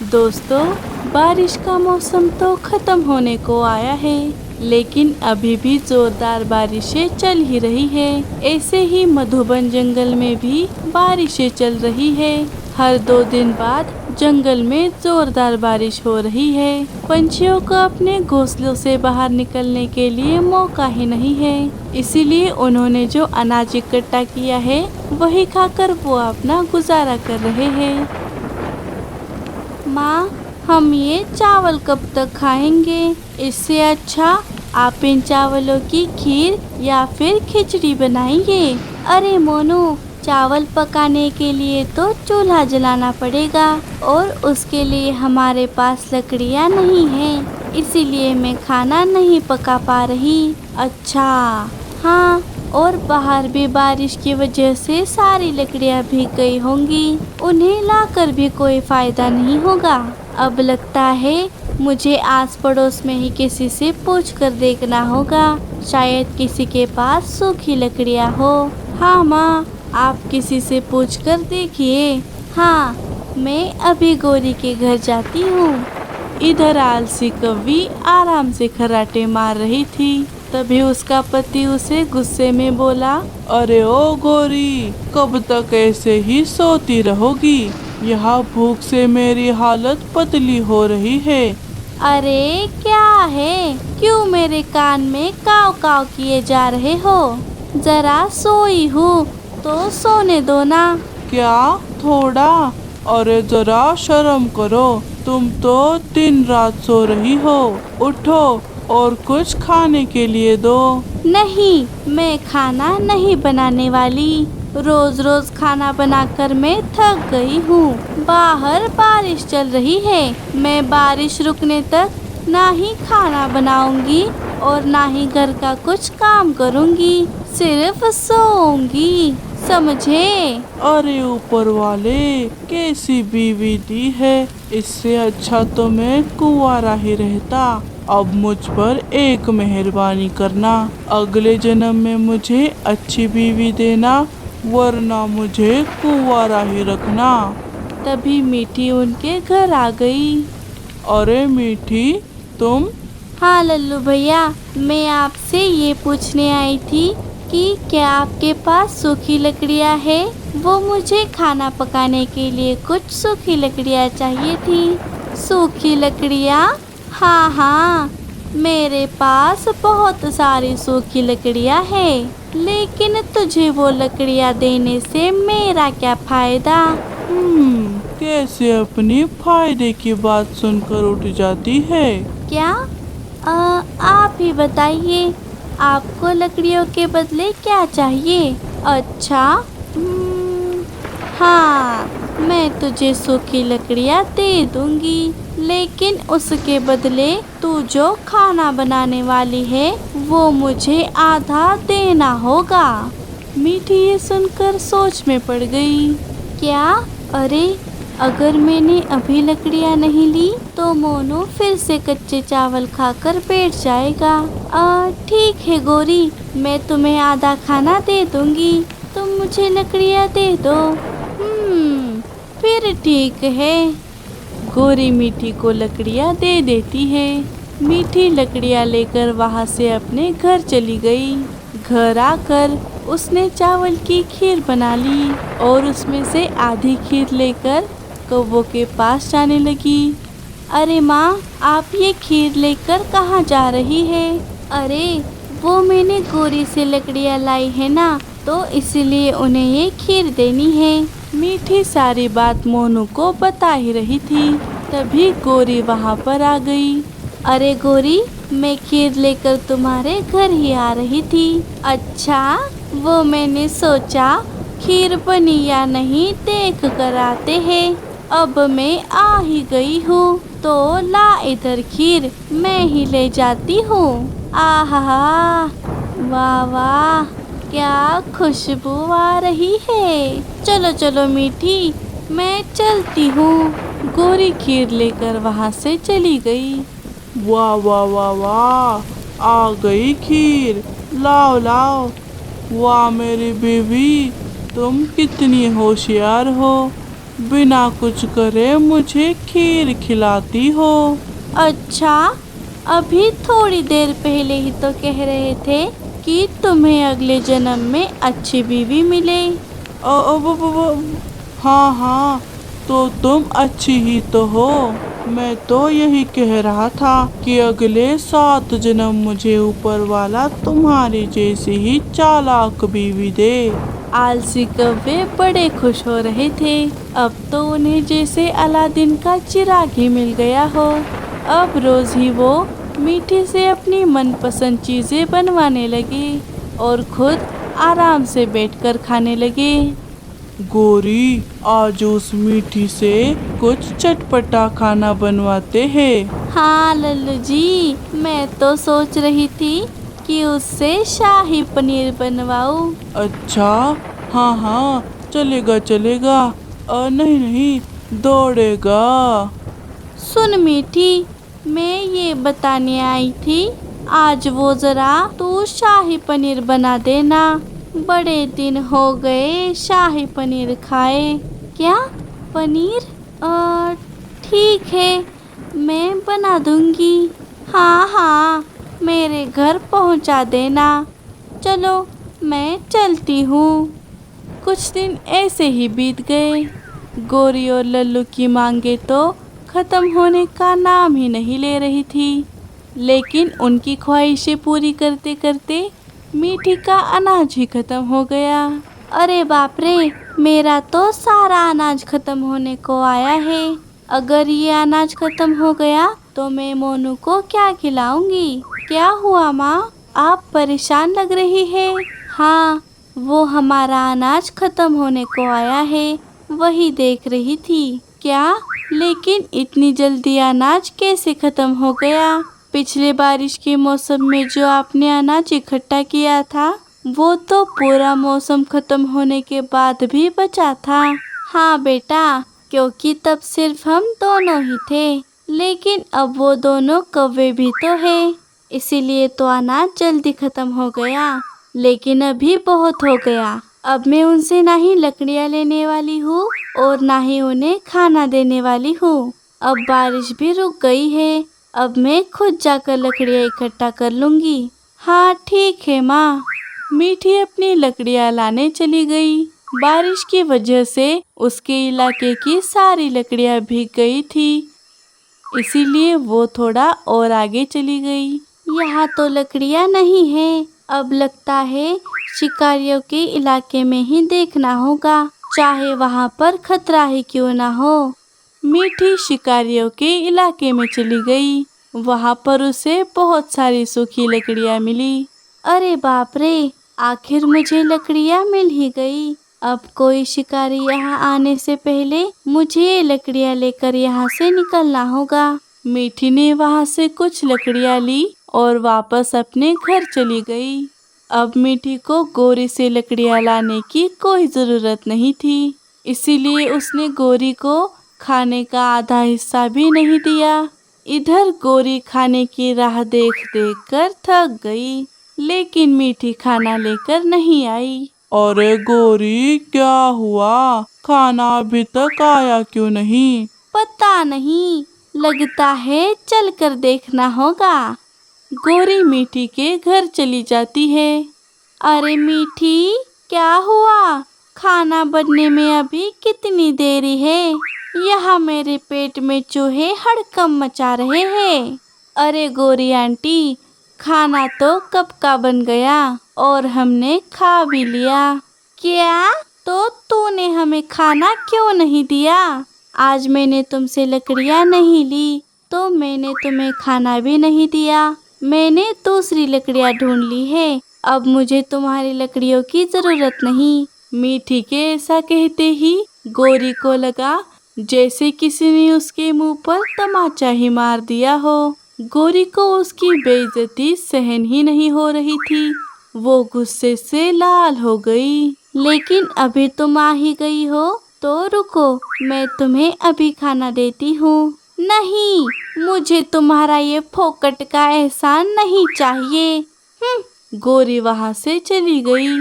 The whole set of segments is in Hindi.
दोस्तों, बारिश का मौसम तो खत्म होने को आया है, लेकिन अभी भी जोरदार बारिशें चल ही रही है। ऐसे ही मधुबन जंगल में भी बारिशें चल रही है। हर 2 दिन बाद जंगल में जोरदार बारिश हो रही है। पंछियों को अपने घोंसलों से बाहर निकलने के लिए मौका ही नहीं है। इसीलिए उन्होंने जो अनाज इकट्ठा किया है, वही खाकर वो अपना गुजारा कर रहे हैं। माँ, हम ये चावल कब तक खाएंगे? इससे अच्छा आप इन चावलों की खीर या फिर खिचड़ी बनाएंगे। अरे मोनू, चावल पकाने के लिए तो चूल्हा जलाना पड़ेगा और उसके लिए हमारे पास लकड़ियाँ नहीं हैं, इसीलिए मैं खाना नहीं पका पा रही। अच्छा, हाँ, और बाहर भी बारिश की वजह से सारी लकड़ियाँ भीग गई होंगी, उन्हें लाकर भी कोई फायदा नहीं होगा। अब लगता है मुझे आस पड़ोस में ही किसी से पूछ कर देखना होगा, शायद किसी के पास सूखी लकड़ियाँ हो। हाँ माँ, आप किसी से पूछ कर देखिए। हाँ, मैं अभी गौरी के घर जाती हूँ। इधर आलसी कौवी आराम से खर्राटे मार रही थी। तभी उसका पति उसे गुस्से में बोला, अरे ओ गौरी, कब तक ऐसे ही सोती रहोगी? यहाँ भूख से मेरी हालत पतली हो रही है। अरे क्या है, क्यों मेरे कान में काव काव किए जा रहे हो? जरा सोई हूँ तो सोने दो ना। क्या थोड़ा? अरे जरा शर्म करो, तुम तो दिन रात सो रही हो। उठो और कुछ खाने के लिए दो। नहीं, मैं खाना नहीं बनाने वाली। रोज रोज खाना बनाकर मैं थक गई हूँ। बाहर बारिश चल रही है, मैं बारिश रुकने तक ना ही खाना बनाऊंगी और ना ही घर का कुछ काम करूंगी, सिर्फ सोऊंगी, समझे? अरे ऊपर वाले, कैसी बीवी दी है। इससे अच्छा तो मैं कुंवारा ही रहता। अब मुझ पर एक मेहरबानी करना, अगले जन्म में मुझे अच्छी बीवी देना, वरना मुझे कुंवारा ही रखना। तभी मीठी उनके घर आ गई। अरे मीठी, तुम? हाँ लल्लू भैया, मैं आपसे ये पूछने आई थी कि क्या आपके पास सूखी लकड़ियाँ है? वो मुझे खाना पकाने के लिए कुछ सूखी लकड़ियाँ चाहिए थी। सूखी लकड़ियाँ? हाँ हाँ, मेरे पास बहुत सारी सूखी लकड़ियाँ है, लेकिन तुझे वो लकड़ियाँ देने से मेरा क्या फायदा? कैसे अपनी फायदे की बात सुनकर उठ जाती है? क्या? आप ही बताइए, आपको लकड़ियों के बदले क्या चाहिए? अच्छा, हाँ, मैं तुझे सूखी लकड़ियाँ दे दूंगी, लेकिन उसके बदले तू जो खाना बनाने वाली है, वो मुझे आधा देना होगा। मीठी ये सुनकर सोच में पड़ गई। क्या? अरे, अगर मैंने अभी लकड़ियाँ नहीं ली तो मोनू फिर से कच्चे चावल खाकर बैठ जाएगा। ठीक है गौरी, मैं तुम्हें आधा खाना दे दूंगी, तुम मुझे लकड़ियाँ दे दो। फिर ठीक है। गौरी मीठी को लकड़ियाँ दे देती है। मीठी लकड़ियाँ लेकर वहाँ से अपने घर चली गई। घर आकर उसने चावल की खीर बना ली और उसमें से आधी खीर लेकर कौवों के पास जाने लगी। अरे माँ, आप ये खीर लेकर कहाँ जा रही है? अरे, वो मैंने गौरी से लकड़ियाँ लाई है ना, तो इसलिए उन्हें ये खीर देनी है। मीठी सारी बात मोनू को बता ही रही थी। तभी गौरी वहाँ पर आ गई। अरे गौरी, मैं खीर लेकर तुम्हारे घर ही आ रही थी। अच्छा, वो मैंने सोचा खीर बनी या नहीं देख कर आते हैं। अब मैं आ ही गई हूँ, तो ला इधर खीर, मैं ही ले जाती हूँ। आहा, वाह वाह, क्या खुशबू आ रही है। चलो चलो मीठी, मैं चलती हूँ। गौरी खीर लेकर वहाँ से चली गई। वाह वाह वाह वाह, आ गई खीर, लाओ लाओ। वाह मेरी बीवी, तुम कितनी होशियार हो। बिना कुछ करे मुझे खीर खिलाती हो। अच्छा, अभी थोड़ी देर पहले ही तो कह रहे थे कि तुम्हें अगले जन्म में अच्छी बीवी मिले। हाँ हाँ, तो तुम अच्छी ही तो हो। मैं तो यही कह रहा था कि अगले 7 जन्म मुझे ऊपर वाला तुम्हारी जैसी ही चालाक बीवी दे। आलसी कौवे बड़े खुश हो रहे थे। अब तो उन्हें जैसे अलादीन का चिराग ही मिल गया हो। अब रोज ही वो मीठी से अपनी मनपसंद चीजें बनवाने लगे और खुद आराम से बैठकर खाने लगे। गोरी, आज उस मीठी से कुछ चटपटा खाना बनवाते हैं। हाँ लल्लू जी, मैं तो सोच रही थी कि उससे शाही पनीर बनवाऊं। अच्छा, हाँ हाँ, चलेगा चलेगा। नहीं नहीं, दौड़ेगा। सुन मीठी, मैं ये बताने आई थी, आज वो जरा तू शाही पनीर बना देना। बड़े दिन हो गए शाही पनीर खाए। क्या? पनीर? ठीक है, मैं बना दूंगी। हाँ हाँ, मेरे घर पहुंचा देना। चलो, मैं चलती हूँ। कुछ दिन ऐसे ही बीत गए। गोरी और लल्लू की मांगे तो खत्म होने का नाम ही नहीं ले रही थी, लेकिन उनकी ख्वाहिशें पूरी करते करते मीठी का अनाज ही खत्म हो गया। अरे बाप रे, मेरा तो सारा अनाज खत्म होने को आया है। अगर ये अनाज खत्म हो गया तो मैं मोनू को क्या खिलाऊंगी? क्या हुआ माँ, आप परेशान लग रही है? हाँ, वो हमारा अनाज खत्म होने को आया है, वही देख रही थी। क्या? लेकिन इतनी जल्दी अनाज कैसे खत्म हो गया? पिछले बारिश के मौसम में जो आपने अनाज इकट्ठा किया था, वो तो पूरा मौसम खत्म होने के बाद भी बचा था। हाँ बेटा, क्योंकि तब सिर्फ हम दोनों ही थे, लेकिन अब वो दोनों कौवे भी तो है, इसीलिए तो अनाज जल्दी खत्म हो गया। लेकिन अभी बहुत हो गया, अब मैं उनसे ना ही लकड़ियाँ लेने वाली हूँ और ना ही उन्हें खाना देने वाली हूँ। अब बारिश भी रुक गई है, अब मैं खुद जाकर लकड़ियाँ इकट्ठा कर लूँगी। हाँ ठीक है माँ। मीठी अपनी लकड़ियाँ लाने चली गई। बारिश की वजह से उसके इलाके की सारी लकड़ियाँ भीग गई थी, इसीलिए वो थोड़ा और आगे चली गई। यहाँ तो लकड़ियाँ नहीं है, अब लगता है शिकारियों के इलाके में ही देखना होगा, चाहे वहाँ पर खतरा ही क्यों ना हो। मीठी शिकारियों के इलाके में चली गई। वहाँ पर उसे बहुत सारी सूखी लकड़ियाँ मिली। अरे बाप रे, आखिर मुझे लकड़ियाँ मिल ही गई। अब कोई शिकारी यहाँ आने से पहले मुझे ये लकड़ियाँ लेकर यहाँ से निकलना होगा। मीठी ने वहाँ से कुछ लकड़ियाँ ली और वापस अपने घर चली गई। अब मीठी को गोरी से लकड़ियाँ लाने की कोई ज़रूरत नहीं थी, इसीलिए उसने गोरी को खाने का आधा हिस्सा भी नहीं दिया। इधर गोरी खाने की राह देख देख कर थक गई, लेकिन मीठी खाना लेकर नहीं आई। अरे गोरी, क्या हुआ? खाना अभी तक आया क्यों नहीं? पता नहीं, लगता है चलकर देखना होगा। गोरी मीठी के घर चली जाती है। अरे मीठी, क्या हुआ? खाना बनने में अभी कितनी देरी है? यहाँ मेरे पेट में चूहे हड़कंप मचा रहे हैं। अरे गोरी आंटी, खाना तो कब का बन गया और हमने खा भी लिया। क्या? तो तूने हमें खाना क्यों नहीं दिया? आज मैंने तुमसे लकड़ियाँ नहीं ली, तो मैंने तुम्हें खाना भी नहीं दिया। मैंने दूसरी लकड़ियाँ ढूंढ ली है, अब मुझे तुम्हारी लकड़ियों की जरूरत नहीं। मीठी के ऐसा कहते ही गोरी को लगा जैसे किसी ने उसके मुंह पर तमाचा ही मार दिया हो। गोरी को उसकी बेइज्जती सहन ही नहीं हो रही थी, वो गुस्से से लाल हो गई। लेकिन अभी तुम आ ही गई हो, तो रुको, मैं तुम्हें अभी खाना देती हूँ। नहीं, मुझे तुम्हारा ये फोकट का एहसान नहीं चाहिए। गोरी वहाँ से चली गई।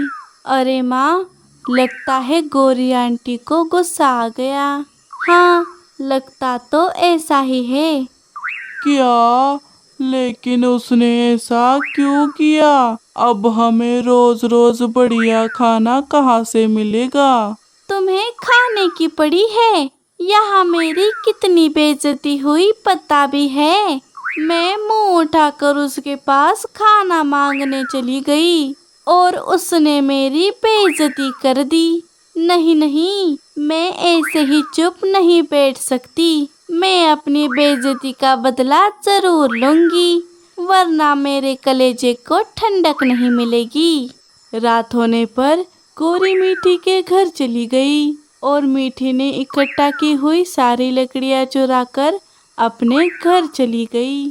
अरे माँ, लगता है गोरी आंटी को गुस्सा आ गया। हाँ, लगता तो ऐसा ही है। क्या? लेकिन उसने ऐसा क्यों किया? अब हमें रोज रोज बढ़िया खाना कहाँ से मिलेगा? तुम्हें खाने की पड़ी है। यहाँ मेरी कितनी बेइज्जती हुई पता भी है। मैं मुंह उठाकर उसके पास खाना मांगने चली गई और उसने मेरी बेइज्जती कर दी। नहीं नहीं, मैं ऐसे ही चुप नहीं बैठ सकती। मैं अपनी बेइज्जती का बदला जरूर लूंगी, वरना मेरे कलेजे को ठंडक नहीं मिलेगी। रात होने पर गोरी मीठी के घर चली गई और मीठी ने इकट्ठा की हुई सारी लकड़ियां चुराकर अपने घर चली गई।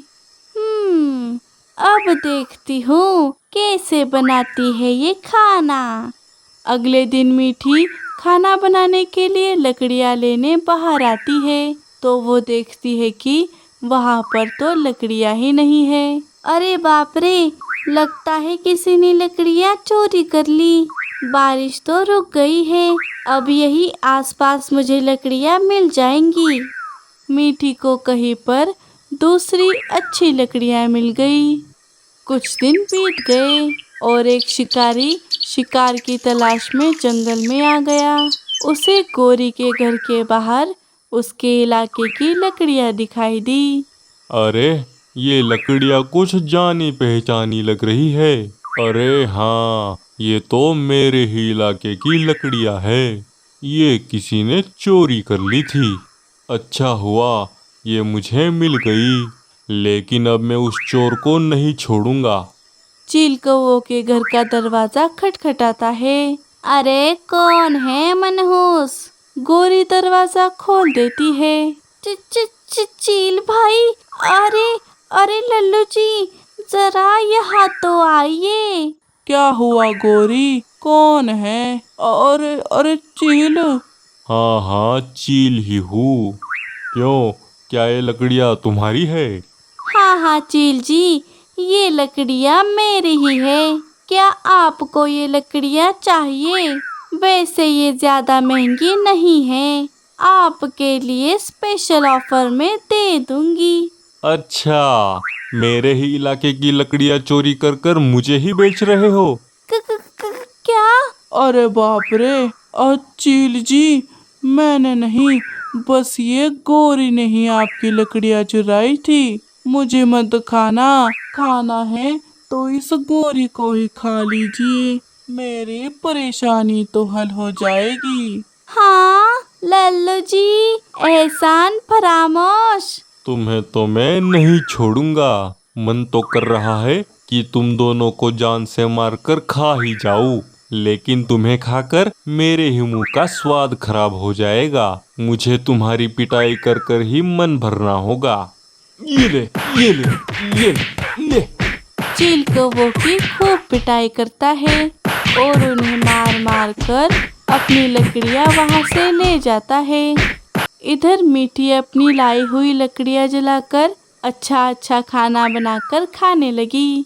अब देखती हूँ कैसे बनाती है ये खाना। अगले दिन मीठी खाना बनाने के लिए लकड़ियां लेने बाहर आती है तो वो देखती है कि वहाँ पर तो लकड़ियां ही नहीं है। अरे बाप रे, लगता है किसी ने लकड़ियां चोरी कर ली। बारिश तो रुक गई है, अब यही आसपास मुझे लकड़ियां मिल जाएंगी। मीठी को कहीं पर दूसरी अच्छी लकड़ियां मिल गई। कुछ दिन बीत गए और एक शिकारी शिकार की तलाश में जंगल में आ गया। उसे गोरी के घर के बाहर उसके इलाके की लकड़ियां दिखाई दी। अरे, ये लकड़ियाँ कुछ जानी पहचानी लग रही है। अरे हाँ, ये तो मेरे ही इलाके की लकड़ियाँ है। ये किसी ने चोरी कर ली थी। अच्छा हुआ ये मुझे मिल गई, लेकिन अब मैं उस चोर को नहीं छोड़ूंगा। चील कौओं के घर का दरवाजा खटखटाता है। अरे कौन है मनहूस? गोरी दरवाजा खोल देती है। चील भाई, अरे अरे लल्लू जी, जरा यहाँ तो आइए। क्या हुआ गोरी? कौन है? अरे अरे चील। हाँ हाँ, चील ही हूँ। क्यों, क्या ये लकड़ियाँ तुम्हारी है? हाँ हाँ चील जी, ये लकड़ियाँ मेरी ही है। क्या आपको ये लकड़ियाँ चाहिए? वैसे ये ज्यादा महंगी नहीं है, आपके लिए स्पेशल ऑफर में दे दूंगी। अच्छा, मेरे ही इलाके की लकड़ियाँ चोरी कर कर मुझे ही बेच रहे हो? क्या? अरे बाप रे, चील जी, मैंने नहीं, बस ये गोरी ने ही आपकी लकड़ियाँ चुराई थी। मुझे मत खाना, खाना है तो इस गोरी को ही खा लीजिए, मेरी परेशानी तो हल हो जाएगी। हाँ लल्लू जी, एहसान फरामोश। तुम्हें तो मैं नहीं छोड़ूंगा। मन तो कर रहा है कि तुम दोनों को जान से मारकर खा ही जाऊं, लेकिन तुम्हें खाकर मेरे ही मुंह का स्वाद खराब हो जाएगा। मुझे तुम्हारी पिटाई कर कर ही मन भरना होगा। ये ले, ये ले, ये ले। चील कौओं की खूब पिटाई करता है और उन्हें मार मार कर अपनी लकड़ियाँ वहाँ से ले जाता है। इधर मीठी अपनी लाई हुई लकड़ियाँ जलाकर अच्छा अच्छा खाना बनाकर खाने लगी।